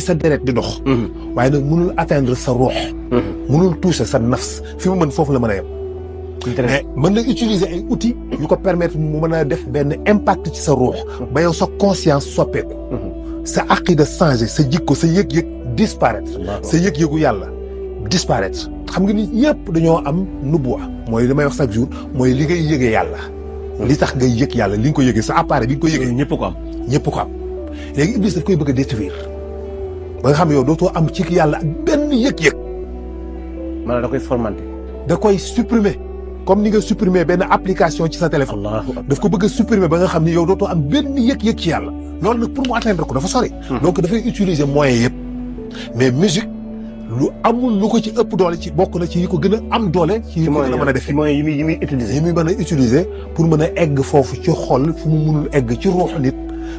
sa deret di dox. waaye nag mënul atteindre sa ruux. mënul toucher sa nafs fi mu mën foofu la mën a yem. mais mën na utiliser ay outils yu ko permettre mu mën a def benn impact ci sa ruux. ba yow sa conscience soppeeku. sa aqida changé sa jikko sa yëg-yëg disparaître. sa yëg-yëgu yàlla disparaître. xam nga nit ñëpp dañoo am nubuwa mooy li may wax chaque jour mooy li ngay yëgee yàlla. li tax ngay yëg yàlla li nga ko yëgee sa appareil bi nga ko yëgee. ñëpp ko am ñëpp ko am léegi Iblis daf koy bëgg a détruire ba nga xam ne yow dootoo am ci yàlla ak benn yëg-yëg. maanaam da koy formanté. da koy supprimer comme ni nga supprimer benn application ci sa téléphone. daf ko bëgg a supprimer ba nga xam ni yow dootoo am benn yëg-yëg ci yàlla. loolu nag pour mu atteindre ko dafa sori. donc dafay utiliser moyens yëpp mais musique lu amul lu ko ci ëpp doole ci bokk na ci yi ko gën a am doole. ci yi ko gën a mën a defee moyens yi muy utiliser. yi muy mën a utiliser pour mën a egg foofu ci xol fu mu mënul egg ci ruux nit.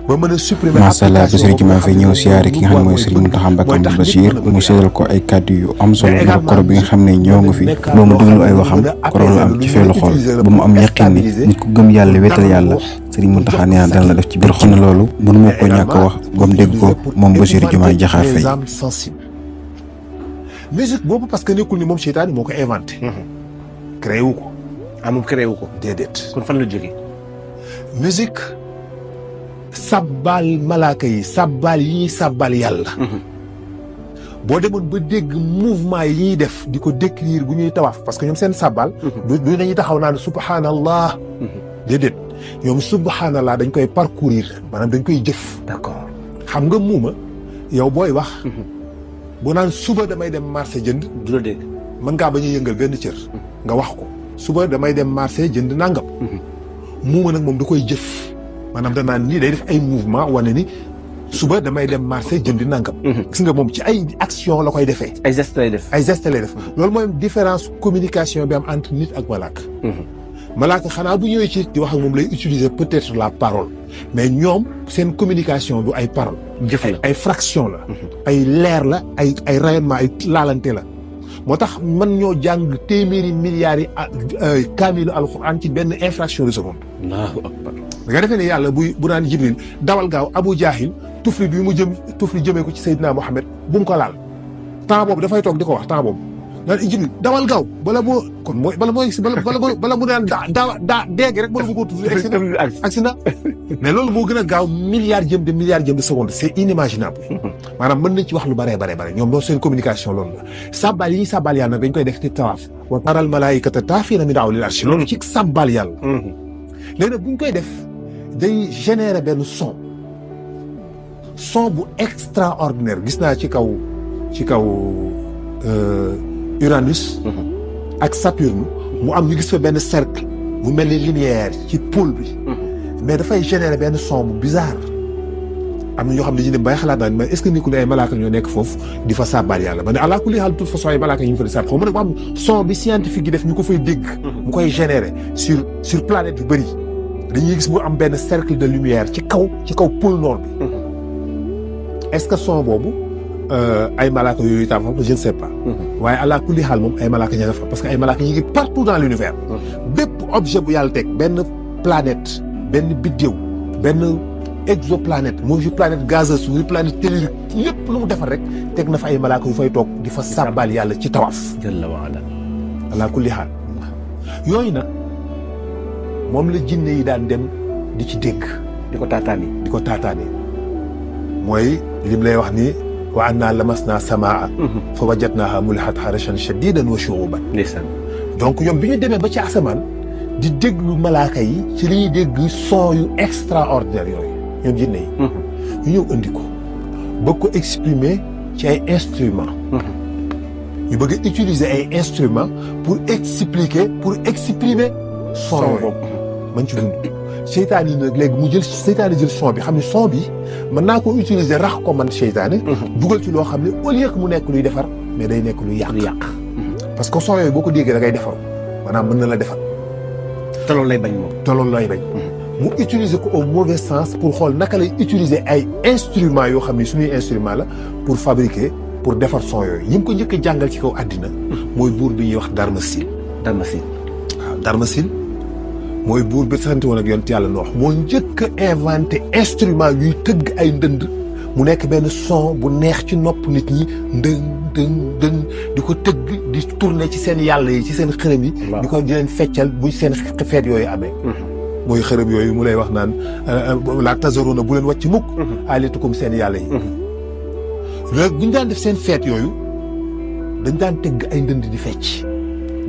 ba mën a supprimer macha allah Bassirou Diomaye Faye ñëw siyaare ki nga xam ne mooy Serigne Mountakha Mbacké Bachir mu séddal ko ay kàddu yu am solo ndax koro bi nga xam ne ñëw nga fi boo mu déglu ay waxam koro la am ci feelu xol ba mu am yaqin ni nit ku gëm yàlla wéetal yàlla Serigne Mountakha nee na dana la def ci biir xol na loolu mënu ma ko ñàkk a wax ba mu dégg ko moom Bassirou Diomaye Diakhar Faye. musique boobu parce que nekkul ni moom seytaane moo ko inventé. créé wu ko. moom créé wu ko. déedéet. kon fan la jógee. musique sabbal malaaka yi sabbal yi ñuy sabbal yàlla. boo demoon ba dégg mouvement yi ñuy def di ko décrire bu ñuy tawaaf parce que ñoom seen sabbal. du dañuy taxaw naan subhanallah. déedéet ñoom subhanallah dañ koy parcourir maanaam dañ koy jëf. d'accord xam nga muuma yow booy wax. bu naan suba damay dem marché jënd. du la dégg. mën ngaa bañ a yëngal benn cër. nga wax ko suba damay dem marché jënd nangam. muuma nag moom da koy jëf. maanaam danaan nii day def ay mouvement wane ni suba damay dem marché jëndi nangam. gis nga moom ci ay action la koy defee. ay gestes lay def. ay gestes lay def. loolu mooy différence communication bi am entre nit ak malaaka. malaaka xanaa bu ñëwee ci di wax ak moom lay utiliser peut-être la parole mais ñoom seen communication du ay parole. jëf la ay fraction la. ay leer la ay rayonnement ay laalante la. moo tax mën ñoo jàng téeméeri milliards yi kaamilu alxuraan ci benn infraction de seconde. allahu akbar. da nga defee ne yàlla bu naan Jibril dawal gaaw Abu Jaahil tufli bi mu tufli jëmee ko ci Seydina Mohamed bu mu ko laal temps boobu dafay toog di ko wax temps boobu naan Jibril dawal gaaw bala moo kon mooy bala mu naan dégg rek bala mu ko tufli accident mais loolu moo gën a gaaw milliards jëm de seconde c'est inimaginable maanaam mën nañ ci wax lu bare ñoom loolu seen communication loolu la sabbal yi ñuy sabbal yàlla dañ koy def ci tawaaf wa taral malaayikata taafiina min hawlil arsh loolu ci sabbal yàlla léegi nag bu ñu koy def day générer benn son bu extraordinaire gis naa ci kaw Uranus ak Saturne mu am ñu gis fa benn cercle mu mel ni lumière ci pôle bi mais dafay générer benn son bu bizarre am na ñoo xam ne ñu ne bay xalaat naa mais est-ce que ni ku ne ay malaaka ñoo nekk foofu di fa sàbbaal yàlla ma ne àla kulli haal toute façon ay malaaka ñu fa di sàbb xaw ma nag mu am son bi scientifique yi def ñu ko fay dégg mu koy générer sur planète yu bëri dañuy gis mu am benn cercle de lumière ci kaw pôle nord bi est-ce que son boobu ay malaaka yooyu tam je ne sais pas waaye àla kulli haal moom ay malaaka ña nga fa parce que ay malaaka yi ngi partout dans l'univers bépp objet bu yàlla teg benn planète benn biddéew benn exoplanète muy planète gazeuse muy planète tellurique lépp lu mu defar rek teg na fa ay malaaka yu fay toog di fa sàbbaal yàlla ci tawaaf jalla wa ala àla kulli haal yooyu nag moom la jinne yi daan dem di ci dégg di ko taataani mooy lim lay wax ni wa annaa lamasnaa samaa fa wajadnaahaa mulihat harashan shadiidan wa shuhuban donc ñoom bi ñu demee ba ci asamaan di déglu malaaka yi ci li ñuy dégg son yu extraordinaire yooyu ñoom jinne yi ñu ñëw indi ko bëgg ko exprimer ci ay instruments ñu bëgg a utiliser ay instruments pour exprimer son boobu man ci dund seytaane yi nag léegi mu jël son bi xam ne son bi mën naa ko utiliser rax ko man seytaane dugal ci loo xam ne au lieu que mu nekk luy defar mais day nekk luy yàq parce que son yooyu boo ko déggee da ngay defaru maanaam mën na la defar te loolu lay bañ mu utiliser ko au mauvais sens pour xool naka lay utiliser ay instruments yoo xam ne suñuy instrument la pour fabriquer pour defar son yooyu yi mu ko njëkk a jàngal ci kaw àddina mooy buur bi ñuy wax Darmasil waaw Darmasil mooy buur bi sant woon ak yonent yàlla Noox moo njëkk a inventé instrument yuy tëgg ay ndënd mu nekk benn son bu neex ci nopp nit ñi ndëng dëng dëng di ko tëgg di tourner ci seen yàlla yi ci seen xërëm yi di ko di leen feccal bu seen feet yooyu amee mooy xërëm yooyu mu lay wax naan la tasaruna bu leen wàcc mukk alitukum seen yàlla yi léegi bu ñu daan def seen feet yooyu dañ daan tëgg ay ndënd di fecc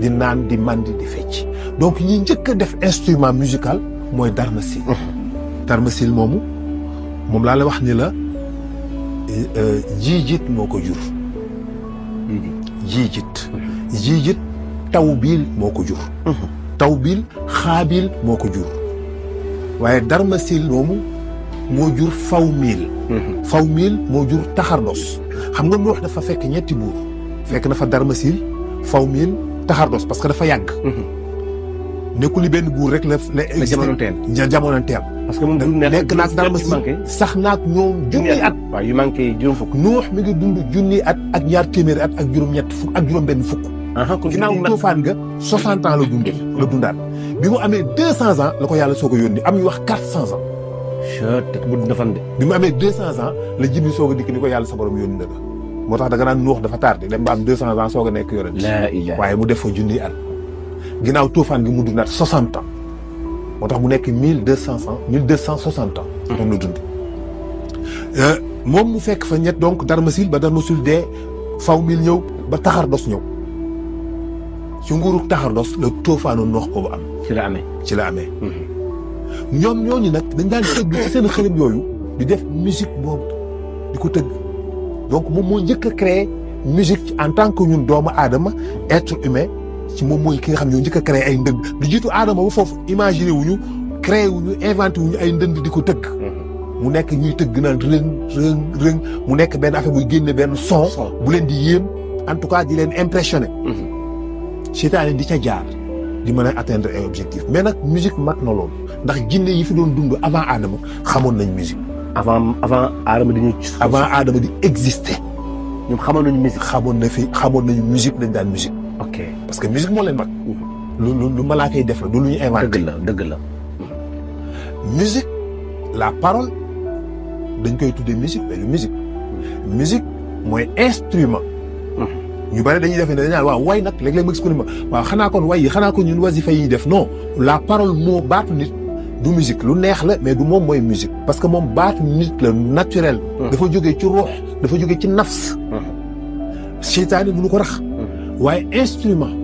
di naan di mandi di fecc donc ñi njëkk a def instrument musical mooy darmasil darmasil moomu moom laa la wax ni la jiijit moo ko jur jiijit tawbiil moo ko jur tawbiil xaabil moo ko jur waaye darmasil moomu moo jur fawmiil moo jur taxardos xam nga Nuux dafa fekk ñetti buur fekk na fa darmasil fawmiil taxardos parce que dafa yàgg nekkul li benn buur rek la jamono teel parce que moom nekk naag darmasil sax naag ñoom junniy at waaw yu manqué juróom fukk Nuux mi ngi dund junniy at ak ñaar téeméeri at ak juróom-ñett fukk ak juróom-benn fukk ginnaaw tuufaan nga 60 ans la dundaat bi mu amee 200 ans la ko yàlla soog a yónni am ñu wax 400 ans te bu dund fan de bi mu amee 200 ans la Jibril soog a dikk ni ko yàlla sa borom yónni na la moo tax da nga naan Nuux dafa tardé dem ba am 200 ans soog a nekk yonent waaye mu def fa junniy at ginnaaw tuufaan gi mu dundaat 60 ans moo tax mu nekk 1260 ans moom la dund moom mu fekk fa ñett donc darmasil ba darmasil dee fawmiil ñëw ba taxardos ñëw ci nguuru taxardos la tuufaanu Nuux boobu am ci la amee ñoom ñooñu nag dañ daan tëgg ci seen xërëm yooyu di def musique boobu di ko tëgg donc moom moo njëkk a créé musique en tant que ñun doomu aadama être humain ci moom mooy ki nga xam ne ñoo njëkk a créé ay ndënd lu jiitu aadama ba foofu imaginer wuñu créé wuñu inventé wuñu ay ndënd di ko tëgg mu nekk ñuy tëgg naan rëng mu nekk benn affaire buy génne benn son bu leen di yéem en tout cas di leen impressionné seytaane di ca jaar di mën a atteindre ay objectif mais nag musique mag na loolu ndax jinne yi fi doon dund avant aadama xamoon nañ musique avant aadama di exister ñoom xamoon nañu musique xamoon nañu musique dañ daan musique ok parce que musique moo leen mag lu malaaka yi def la du lu ñu inventé dëgg la musique la parole dañ koy tuddee musique mais du musique mooy instrument ñu bari dañuy defee ne dañ naan waaw way nag léeg-léeg ma gis ko ni ma waaw xanaa kon way yi xanaa kon ñun wasifa yi def non la parole moo baatu nit du musique lu neex la mais du moom mooy musique parce que moom baatu nit la naturel dafa jógee ci ruux dafa jógee ci nafs seytaane mënu ko rax waaye instrument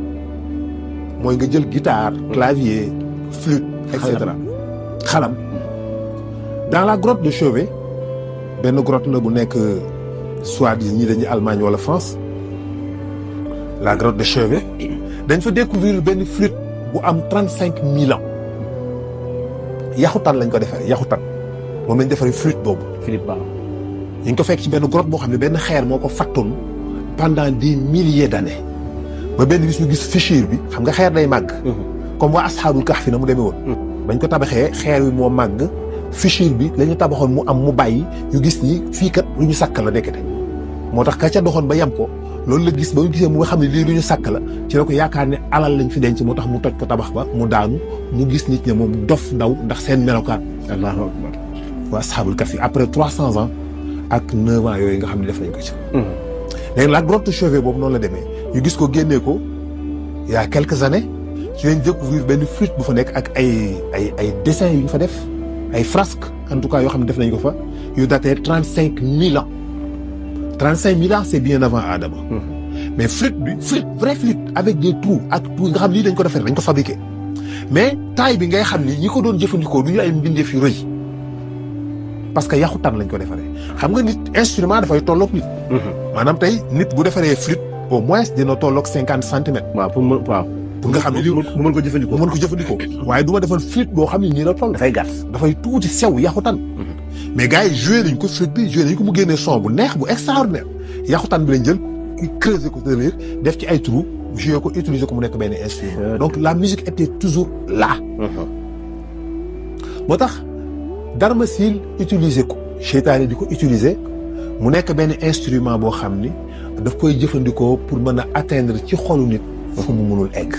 mooy nga jël guitare clavier flûte et cetera xalam dans la grotte de Chauvet benn grotte la bu nekk soit ñi dañuy Allemagne wala France la grotte de Chauvet dañ fa découvrir benn flûte bu am 35 000 ans yaxutan lañ ko defaree yaxutan moom lañ defaree flûte boobu. Philippe Ba. ñu ngi ko fekk ci benn grotte boo xam ne benn xeer moo ko fattoon pendant des milliers d'années ba benn bis ñu gis fissure bi xam nga xeer day màgg. comme waa asxaabul kahfi na mu demee woon. bañ ko tabaxee xeer wi moo màgg fissure bi la ñu tabaxoon mu am mu bàyyi ñu gis ni fii kat lu ñu sàkk la nekkate moo tax ka ca doxoon ba yem ko loolu la gis ba mu gisee mu nga xam ne lii lu ñu sàkk la ci la ko yaakaar ne alal lañ fi denc moo tax mu toj ko tabax ba mu daanu mu gis nit ñi moom dof ndaw ndax seen melokaan. allahu akbar. waa asxaabul kahfi après 300 ans ak 9 ans yooyu nga xam ne def nañ ko ci. léegi la grotte Chauvet boobu noonu la demee ñu gis ko génnee ko il y a quelques années ci lañ découvrir benn flûte bu fa nekk ak ay dessins yu ñu fa def ay frasques en tout cas yoo xam ne def nañ ko fa yu daté 35 000 ans 35 000 ans c'est bien avant Adama. mais flûte bi vraie flûte avec des trous ak trous nga xam lii dañ ko defar dañ ko fabriqué mais taille bi ngay xam ni ñi ko doon jëfandikoo du ñu ay mbindeef yu rëy parce que yaxutaan lañ ko defaree xam nga nit instrument dafay tolloog nit. maanaam tey nit bu defaree flûte au moins dina tolloog 50 centimètres. waaw pour nga xam ne lii mu mën ko jëfandikoo. mu mën ko jëfandikoo waaye du ma defal flûte boo xam ne nii la toll. dafay gàtt dafay tuuti sew yaxutaan. mais gars yi joué nañ ko flûte bi joué nañ ko mu génnee son bu neex bu extraordinaire yaxutaan bi lañ jël creuser ko derrière def ci ay trous joué ko utiliser ko mu nekk benn instrument. donc la musique était toujours là. moo tax Darmasil utiliser ko seytaane di ko utiliser mu nekk benn instrument boo xam ni daf koy jëfandikoo pour mën a atteindre ci xolu nit fu mu mënul egg.